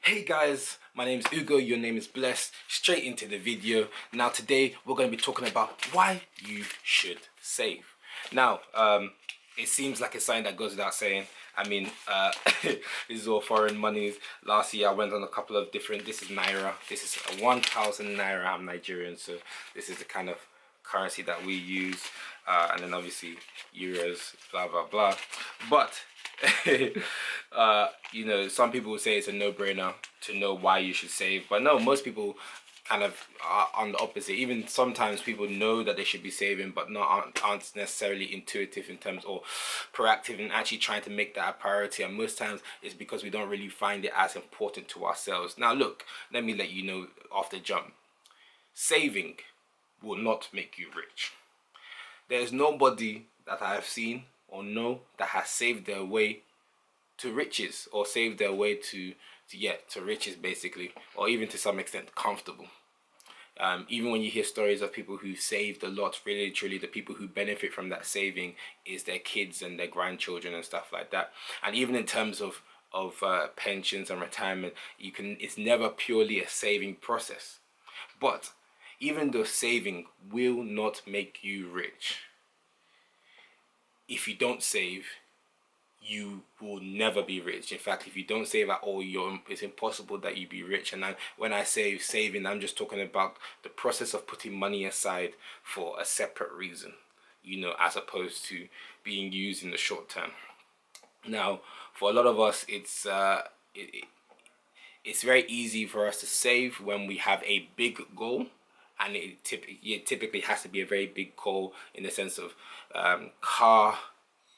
Hey guys, my name is Ugo, your name is Blessed. Straight into the video. Now today we're going to be talking about why you should save. Now, it seems like it's something that goes without saying. I mean, this is all foreign monies. Last year I went on a couple of different, this is Naira, this is a 1,000 Naira, I'm Nigerian, so this is the kind of currency that we use. And then obviously euros, blah, blah, blah. But some people would say it's a no-brainer to know why you should save, but no, most people kind of are on the opposite. Even sometimes people know that they should be saving, but aren't necessarily intuitive in terms or proactive in actually trying to make that a priority. And most times it's because we don't really find it as important to ourselves. Now, look, let me let you know off the jump. Saving will not make you rich. There's nobody that I have seen or know that has saved their way to riches or saved their way to riches basically, or even to some extent comfortable. Even when you hear stories of people who saved a lot, really truly the people who benefit from that saving is their kids and their grandchildren and stuff like that. And even in terms of pensions and retirement, it's never purely a saving process. But even though saving will not make you rich, if you don't save, you will never be rich. In fact, if you don't save at all, it's impossible that you be rich. And when I say saving, I'm just talking about the process of putting money aside for a separate reason, as opposed to being used in the short term. Now, for a lot of us, it's very easy for us to save when we have a big goal, and it typically has to be a very big goal in the sense of car,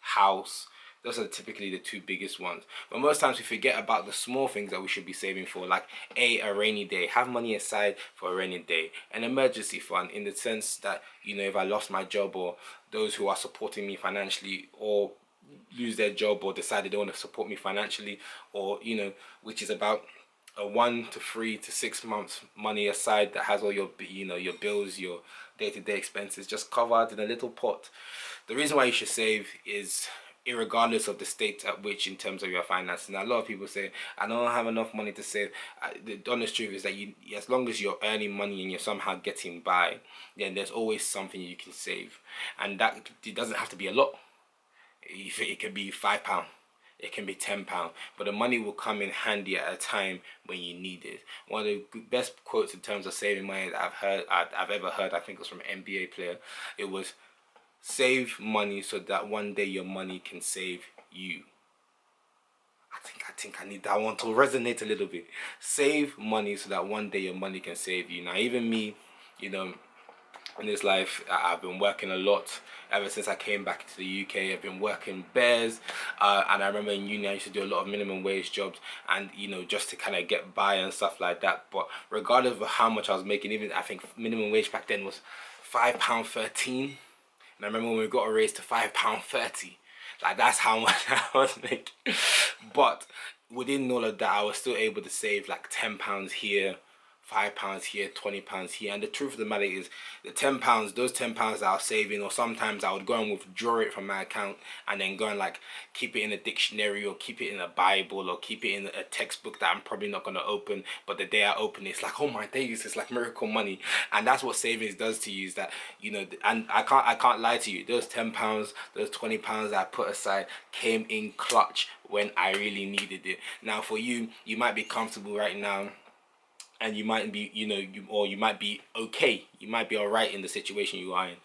house. Those are typically the two biggest ones. But most times we forget about the small things that we should be saving for, like a rainy day. Have money aside for a rainy day. An emergency fund, in the sense that, if I lost my job, or those who are supporting me financially or lose their job or decide they don't want to support me financially, or, which is about a 1 to 3 to 6 months money aside that has all your your bills, your day-to-day expenses just covered in a little pot. The reason why you should save is irregardless of the state at which in terms of your finances. Now, a lot of people say, I don't have enough money to save. The honest truth is that as long as you're earning money and you're somehow getting by, then there's always something you can save. And that it doesn't have to be a lot. It could be £5, it can be £10, but the money will come in handy at a time when you need it. One of the best quotes in terms of saving money that I've ever heard, I think it was from an NBA player. It was, save money so that one day your money can save you. I think I need that one to resonate a little bit. Save money so that one day your money can save you. Now, even me, in this life, I've been working a lot ever since I came back to the UK. I've been working bears, and I remember in uni I used to do a lot of minimum wage jobs, and just to kind of get by and stuff like that. But regardless of how much I was making, even I think minimum wage back then was £5.13, and I remember when we got a raise to £5.30. Like, that's how much I was making. But within all of that, I was still able to save like £10 here, £5 here, £20 here. And the truth of the matter is, the £10, those £10 that I was saving, or sometimes I would go and withdraw it from my account and then go and like keep it in a dictionary, or keep it in a Bible, or keep it in a textbook that I'm probably not going to open. But the day I open it, it's like, oh my days, it's like miracle money. And that's what savings does to you, is that, and I can't lie to you, those £10, those £20 that I put aside came in clutch when I really needed it. Now, for you, you might be comfortable right now, and you might be, you might be okay. You might be all right in the situation you are in.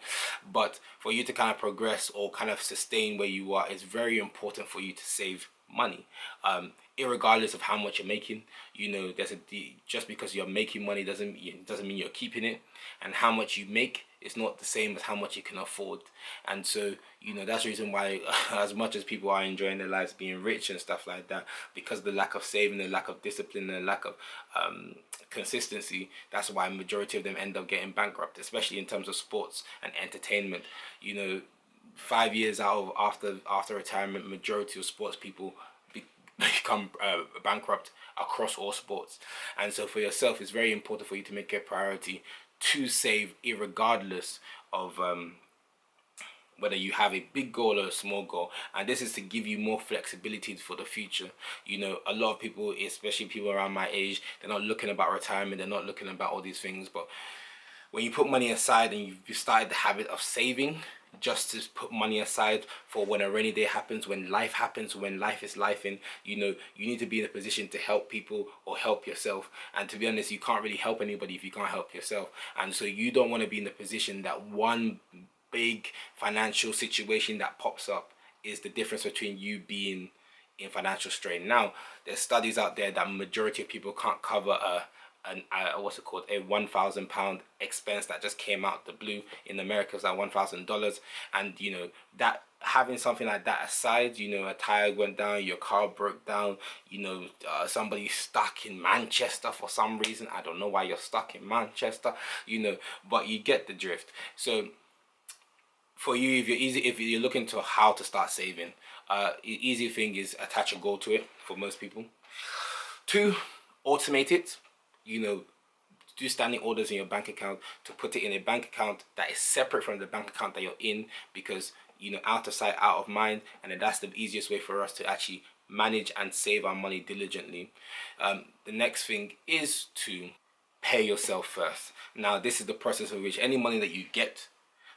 But for you to kind of progress or kind of sustain where you are, it's very important for you to save money. Irregardless of how much you're making, just because you're making money doesn't mean you're keeping it. And how much you make is not the same as how much you can afford. And so, that's the reason why, as much as people are enjoying their lives being rich and stuff like that, because of the lack of saving, the lack of discipline, the lack of consistency, that's why a majority of them end up getting bankrupt, especially in terms of sports and entertainment. 5 years after retirement, majority of sports people become bankrupt across all sports. And so for yourself, it's very important for you to make it a priority to save, irregardless of whether you have a big goal or a small goal. And this is to give you more flexibility for the future. You know, a lot of people, especially people around my age, they're not looking about retirement, they're not looking about all these things. But when you put money aside and you've started the habit of saving, just to put money aside for when a rainy day happens, when life happens, when life is life, and you know, you need to be in a position to help people or help yourself. And to be honest, you can't really help anybody if you can't help yourself. And so you don't want to be in the position that one big financial situation that pops up is the difference between you being in financial strain. Now, there's studies out there that majority of people can't cover what's it called, a £1,000 expense that just came out the blue. In America it's like $1,000. And you know, that having something like that aside, you know, a tire went down, your car broke down, you know, somebody's stuck in Manchester for some reason. I don't know why you're stuck in Manchester, you know, but you get the drift. So for you, if you're looking to how to start saving, easy thing is attach a goal to it for most people. 2, automate it. You know, do standing orders in your bank account to put it in a bank account that is separate from the bank account that you're in, because you know, out of sight, out of mind, and then that's the easiest way for us to actually manage and save our money diligently. The next thing is to pay yourself first. Now, this is the process of which any money that you get,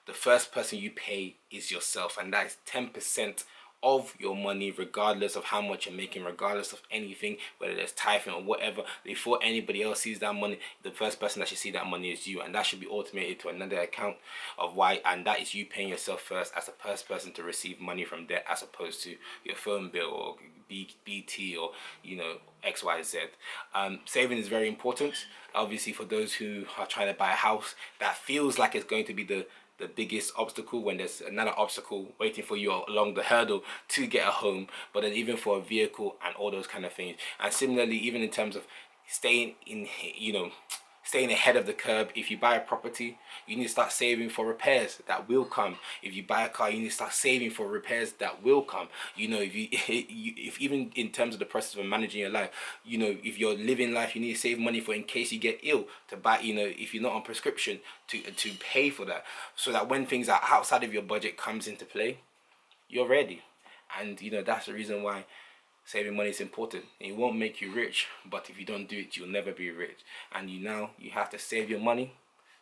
the first person you pay is yourself, and that is 10% of your money, regardless of how much you're making, regardless of anything, whether there's tithing or whatever. Before anybody else sees that money, the first person that should see that money is you, and that should be automated to another account of why, and that is you paying yourself first as the first person to receive money from there, as opposed to your phone bill or BT or, you know, XYZ. Saving is very important. Obviously, for those who are trying to buy a house, that feels like it's going to be the biggest obstacle, when there's another obstacle waiting for you along the hurdle to get a home. But then even for a vehicle and all those kind of things, and similarly even in terms of staying in, you know, staying ahead of the curve. If you buy a property, you need to start saving for repairs that will come. If you buy a car, you need to start saving for repairs that will come. You know, if even in terms of the process of managing your life, you know, if you're living life, you need to save money for in case you get ill, to buy, you know, if you're not on prescription, to pay for that, so that when things are outside of your budget comes into play, you're ready. And you know, that's the reason why saving money is important. It won't make you rich, but if you don't do it, you'll never be rich. And you have to save your money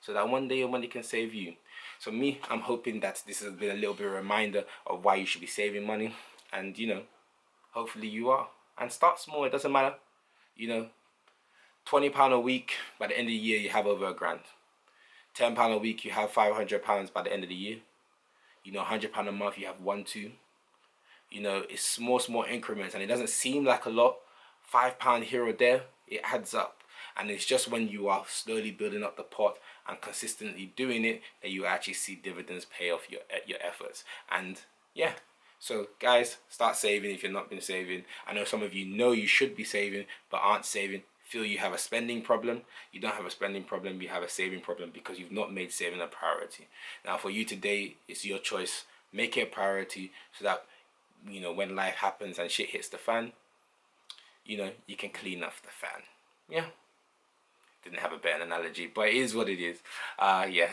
so that one day your money can save you. So me, I'm hoping that this has been a little bit of a reminder of why you should be saving money. And you know, hopefully you are. And start small, it doesn't matter. You know, £20 a week, by the end of the year you have over £1,000. £10 a week, you have £500 by the end of the year. You know, £100 a month, you have 1-2. You know, it's small increments, and it doesn't seem like a lot. £5 here or there, it adds up. And it's just when you are slowly building up the pot and consistently doing it that you actually see dividends pay off your efforts. And yeah, so guys, start saving if you've not been saving. I know some of you know you should be saving but aren't saving. Feel you have a spending problem. You don't have a spending problem, you have a saving problem, because you've not made saving a priority. Now for you today, it's your choice. Make it a priority so that, you know, when life happens and shit hits the fan, you know, you can clean off the fan. Yeah, didn't have a better analogy, but it is what it is. Yeah.